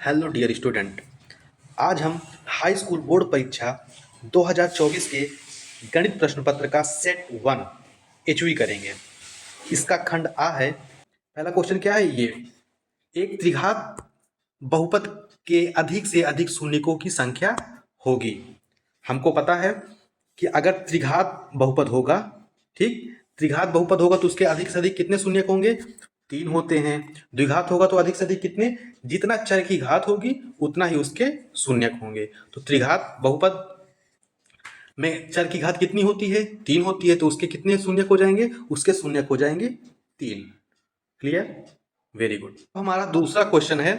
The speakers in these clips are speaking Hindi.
Hello dear student. आज हम हाई स्कूल बोर्ड परीक्षा 2024 के गणित प्रश्न पत्र का सेट 1 एचवी करेंगे। इसका खंड आ है। पहला क्वेश्चन क्या है? ये एक त्रिघात बहुपद के अधिक से अधिक शून्यकों की संख्या होगी। हमको पता है कि अगर त्रिघात बहुपद होगा, ठीक, त्रिघात बहुपद होगा तो उसके अधिक से अधिक कितने शून्यक होंगे? 3 होते हैं। द्विघात होगा तो अधिक से अधिक कितने? जितना चर की घात होगी उतना ही उसके शून्यक होंगे। तो त्रिघात बहुपद में चर की घात कितनी होती है? 3 होती है। तो उसके कितने शून्यक हो जाएंगे? उसके शून्यक हो जाएंगे 3। क्लियर? Very good. हमारा दूसरा क्वेश्चन है,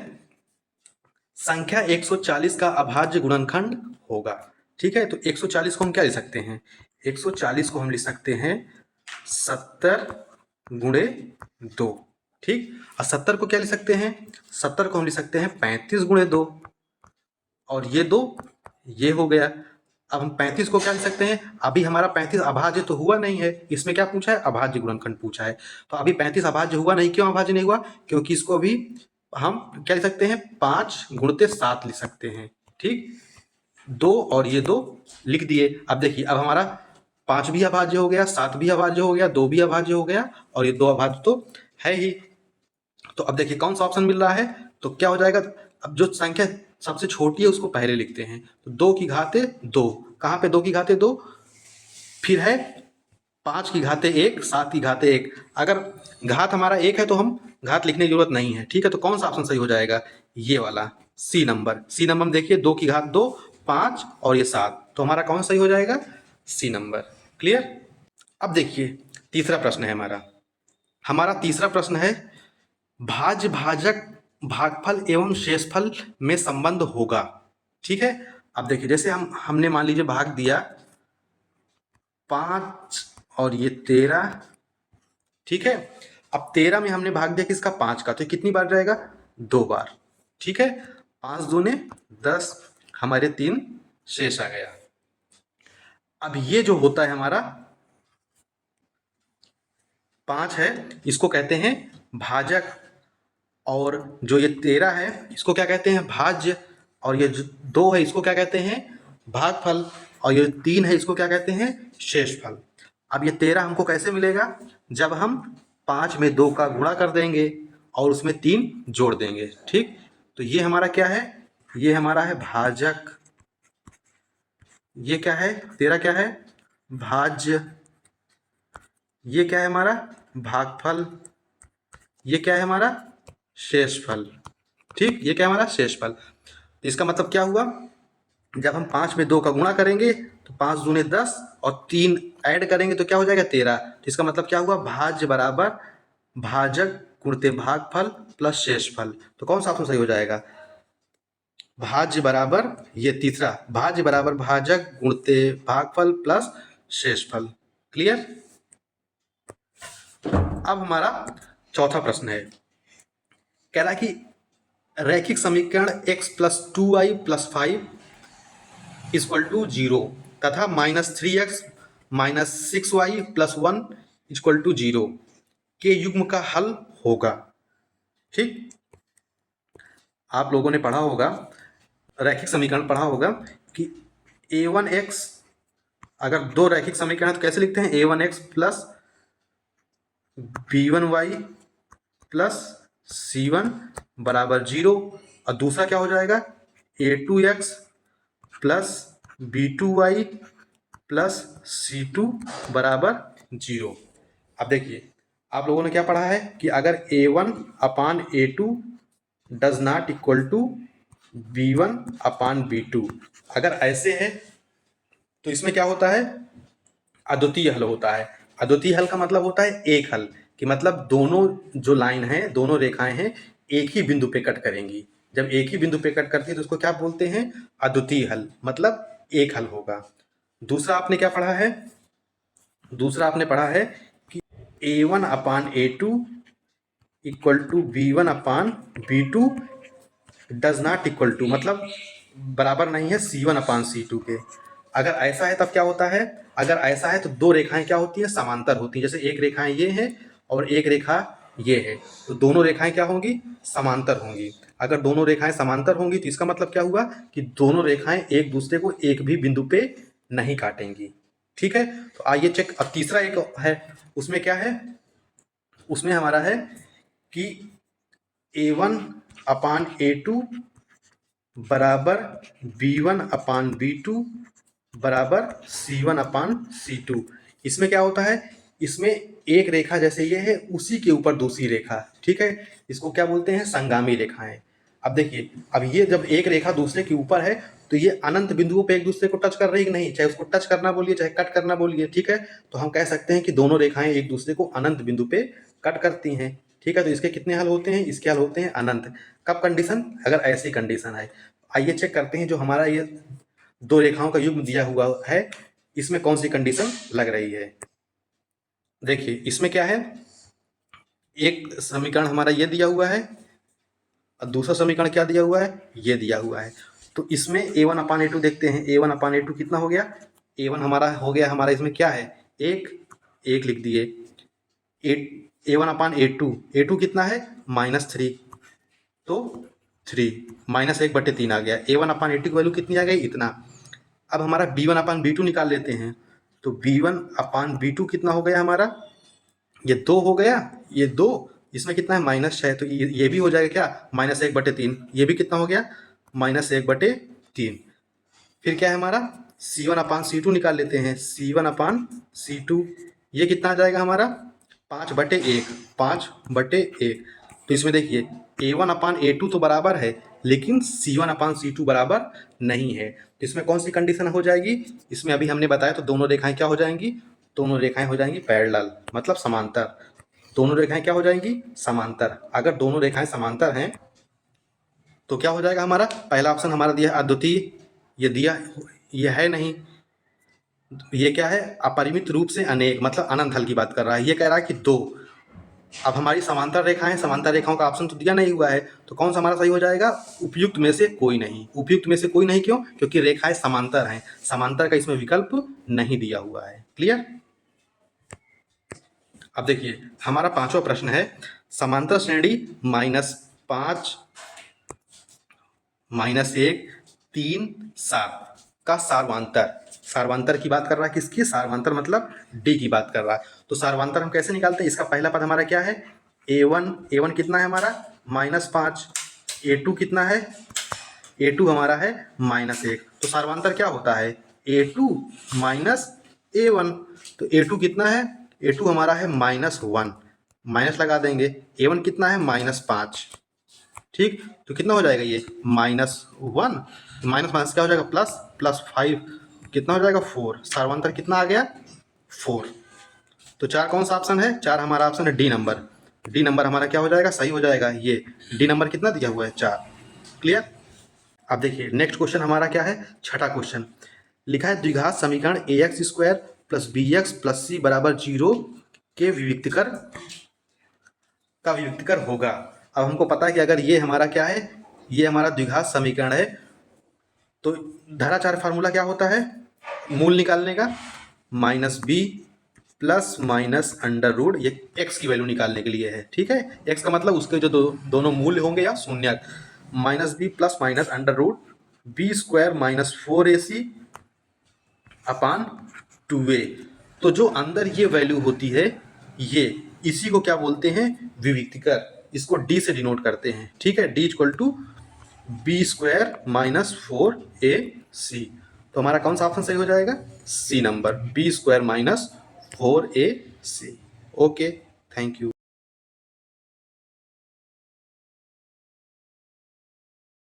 संख्या 140 का अभाज्य गुणनखंड होगा। ठीक है, तो 140 को हम क्या लिख सकते हैं? 140 को हम लिख सकते हैं 70 गुणे 2। ठीक, और 70 को क्या लिख सकते हैं? 70 को हम लिख सकते हैं 35 गुणे 2। और ये 2 ये हो गया। अब हम 35 को क्या लिख सकते हैं? अभी हमारा 35 अभाज्य तो हुआ नहीं है। इसमें क्या पूछा है? अभाज्य गुणनखंड पूछा है। तो अभी 35 अभाज्य हुआ नहीं। क्यों अभाज्य नहीं हुआ? क्योंकि इसको अभी हम क्या लिख सकते हैं? 5 गुणित 7 लिख सकते हैं। ठीक, 2 और ये 2 लिख दिए। अब देखिए, अब हमारा 5 भी अभाज्य हो गया, 7 भी अभाज्य हो गया, 2 भी अभाज्य हो गया और ये 2 अभाज्य तो है ही। तो अब देखिए कौन सा ऑप्शन मिल रहा है? तो क्या हो जाएगा? अब जो संख्या सबसे छोटी है उसको पहले लिखते हैं। तो 2 की घाते 2, कहाँ पे 2 की घाते 2? फिर है 5 की घाते 1, 7 की घाते 1। अगर घात हमारा 1 है तो हम घात लिखने की जरूरत नहीं है। ठीक है, तो कौन सा ऑप्शन सही हो जाएगा? ये वाला सी नंबर। सी नंबर में देखिए 2 की घात 2, 5 और ये 7, तो हमारा कौन सही हो जाएगा? C number. क्लियर? अब देखिए तीसरा प्रश्न है हमारा। हमारा तीसरा प्रश्न है, भाज्य भाजक भागफल एवं शेषफल में संबंध होगा। ठीक है, अब देखिए जैसे हमने मान लीजिए भाग दिया 5 और ये 13। ठीक है, अब 13 में हमने भाग दिया किसका? 5 का, तो ये कितनी बार जाएगा? 2 बार। ठीक है, 5 दूने 10, हमारे 3 शेष आ गया। अब ये जो होता है हमारा 5 है, इसको कहते हैं भाजक, और जो ये 13 है इसको क्या कहते हैं? भाज्य, और ये जो 2 है इसको क्या कहते हैं? भागफल, और ये 3 है इसको क्या कहते हैं? शेषफल। अब ये 13 हमको कैसे मिलेगा? जब हम 5 में 2 का गुणा कर देंगे और उसमें 3 जोड़ देंगे। ठीक, तो ये हमारा क्या है? ये हमारा है भाजक। ये क्या है? 13 क्या है? भाज्य। ये क्या है हमारा? भागफल। ये क्या है हमारा? शेषफल। ठीक, ये क्या है हमारा? शेषफल। इसका मतलब क्या हुआ? जब हम 5 में 2 का गुणा करेंगे तो 5 दूने 10 और 3 ऐड करेंगे तो क्या हो जाएगा? 13। तो इसका मतलब क्या हुआ? भाज्य बराबर भाजक गुणते भागफल प्लस शेषफल। तो कौन सा ऑप्शन सही हो जाएगा? भाज्य बराबर, ये तीसरा, भाज्य बराबर भाजक गुणते भागफल प्लस शेषफल। क्लियर? अब हमारा चौथा प्रश्न है, कह रहा है कि रैखिक समीकरण x plus 2y plus 5 equal to 0 तथा -3x minus 6y plus 1 equal to 0 के युग्म का हल होगा। ठीक, आप लोगों ने पढ़ा होगा, रैखिक समीकरण पढ़ा होगा कि a1x, अगर दो रैखिक समीकरण तो कैसे लिखते हैं? a1x plus b1y plus c1 बराबर 0, और दूसरा क्या हो जाएगा? a2x plus b2y plus c2 बराबर 0। अब देखिए आप लोगों ने क्या पढ़ा है कि अगर a1 upon a2 does not equal to b1 upon b2, अगर ऐसे है तो इसमें क्या होता है? अद्वितीय हल होता है। अद्वितीय हल का मतलब होता है एक हल, कि मतलब दोनों जो लाइन है, दोनों रेखाएं हैं, एक ही बिंदु पे कट करेंगी। जब एक ही बिंदु पे कट करती है तो उसको क्या बोलते हैं? अद्वितीय हल, मतलब एक हल होगा। दूसरा आपने क्या पढ़ा है? दूसरा आपने पढ़ा है कि a1 upon a2 equal to b1 upon b2 does not equal to, मतलब बराबर नहीं है c1 अपान c2 के। अगर ऐसा है तब क्या होता है? अगर ऐसा है तो दो रेखाएं क्या होती है? समांतर होती है। जैसे एक रेखाएं ये है और एक रेखा ये है, तो दोनों रेखाएं क्या होंगी? समांतर होंगी। अगर दोनों रेखाएं समांतर होंगी तो इसका मतलब क्या हुआ कि दोनों रेखाएं एक दूसरे को एक भी बिंदु पे नहीं काटेंगी। ठीक है, तो आइए चेक। अब तीसरा एक है, उसमें क्या है, उसमें हमारा है कि A1 अपान A2 बराबर B1 अपान B2 बराबर C1 अपान C2। इसमें क्या होता है, इसमें एक रेखा जैसे ये है उसी के ऊपर दूसरी रेखा, ठीक है, इसको क्या बोलते हैं, संगामी रेखाएं। अब देखिए, अब ये जब एक रेखा दूसरे के ऊपर है तो ये अनंत बिंदुओं पे एक दूसरे को टच कर रही है कि नहीं, चाहे उसको टच करना बोलिए चाहे कट करना बोलिए, ठीक है। तो हम कह सकते हैं कि दोनों रेखाएं एक दूसरे को अनंत बिंदु पे कट करती हैं, ठीक है। तो इसके कितने हल होते हैं, इसके हल होते हैं अनंत। कब कंडीशन, अगर ऐसी कंडीशन है। आइए चेक करते हैं, जो हमारा ये दो रेखाओं का युग्म दिया हुआ है इसमें कौन सी कंडीशन लग रही है। देखिए इसमें क्या है, एक समीकरण हमारा ये दिया हुआ है और दूसरा समीकरण क्या दिया हुआ है, ये दिया हुआ है। तो इसमें A1 अपान A2 देखते हैं, A1 अपान A2 कितना हो गया, A1 हमारा हो गया, हमारा इसमें क्या है, एक लिख दिए। A1 अपान A2 कितना है, -3, तो 3 -1/3 आ गया। A1 अपान A2 की वैल्यू कितनी आ गई, इतना। अब हमारा B1 अपान B2 निकाल लेते हैं, तो B1 अपान B2 कितना हो गया हमारा, ये 2 हो गया, ये 2, इसमें कितना है -6, तो ये भी हो जाएगा क्या, -1/3, ये भी कितना हो गया, -1/3। फिर क्या है हमारा, C1 अपान C2 निकाल लेते हैं, C1 अपान C2 ये कितना आ जाएगा हमारा, 5/1। तो इसमें देखिए A1 अपान A2 तो बराबर है लेकिन C1 अपान C2 बराबर नहीं है। तो इसमें कौन सी कंडीशन हो जाएगी, इसमें अभी हमने बताया तो दोनों रेखाएं क्या हो जाएंगी, दोनों रेखाएं हो जाएंगी पैरेलल, मतलब समांतर। दोनों रेखाएं क्या हो जाएंगी, समांतर। अगर दोनों रेखाएं समांतर हैं तो क्या हो जाएगा हमारा, पहला ऑप्शन हमारा दिया अद्वितीय, ये दिया, ये है नहीं। ये क्या है, अपरिमित रूप से अनेक, मतलब अनंत हल की बात कर रहा है। ये कह रहा है कि 2। अब हमारी समांतर रेखाएं, समांतर रेखाओं का ऑप्शन तो दिया नहीं हुआ है, तो कौन सा हमारा सही हो जाएगा, उपयुक्त में से कोई नहीं। उपयुक्त में से कोई नहीं क्यों, क्योंकि रेखाएं समांतर हैं, समांतर का इसमें विकल्प नहीं दिया हुआ है। क्लियर। अब देखिए हमारा पांचवा प्रश्न है, समांतर श्रेणी -5 -1 3 7 का सार्वांतर। सार्वांतर की बात कर रहा है, किसकी, सार्वांतर मतलब डी की बात कर रहा है। तो सार्वांतर हम कैसे निकालते हैं, इसका पहला पद हमारा क्या है, A1 कितना है हमारा, -5, A2 कितना है, A2 हमारा है -1। तो सार्वांतर क्या होता है, A2 A1। तो A2 कितना है, A2 हमारा है -1, माइनस लगा देंगे, A1 कितना है -5, ठीक। तो कितना हो जाएगा ये, -1 माइनस क्या हो जाएगा, +5 कितना हो जाएगा, 4। सार्वांतर कितना आ गया, 4। तो 4 कौन सा ऑप्शन है, 4 हमारा ऑप्शन है डी नंबर। डी नंबर हमारा क्या हो जाएगा, सही हो जाएगा। ये डी नंबर कितना दिया हुआ है, 4। क्लियर। अब देखिए नेक्स्ट क्वेश्चन हमारा क्या है, छठा क्वेश्चन लिखा है, द्विघात समीकरण ax² + bx + c = 0 के विविक्तकर का विविक्तकर होगा। अब हमको पता है कि अगर ये हमारा क्या है, ये हमारा द्विघात समीकरण है, तो धाराचार फार्मूला क्या होता है, मूल निकालने का, -b ± अंडर रूट, ये x की वैल्यू निकालने के लिए है, ठीक है। x का मतलब उसके जो दोनों मूल्य होंगे या शून्यक, -b ± under root b² - 4ac upon 2a। तो जो अंदर ये वैल्यू होती है, ये इसी को क्या बोलते हैं, विविक्तकर। इसको d से डिनोट करते हैं, ठीक है, d = b² - 4ac। तो हमारा कौन सा ऑप्शन सही हो जाएगा, C number, b² - 4ac। Okay, thank you.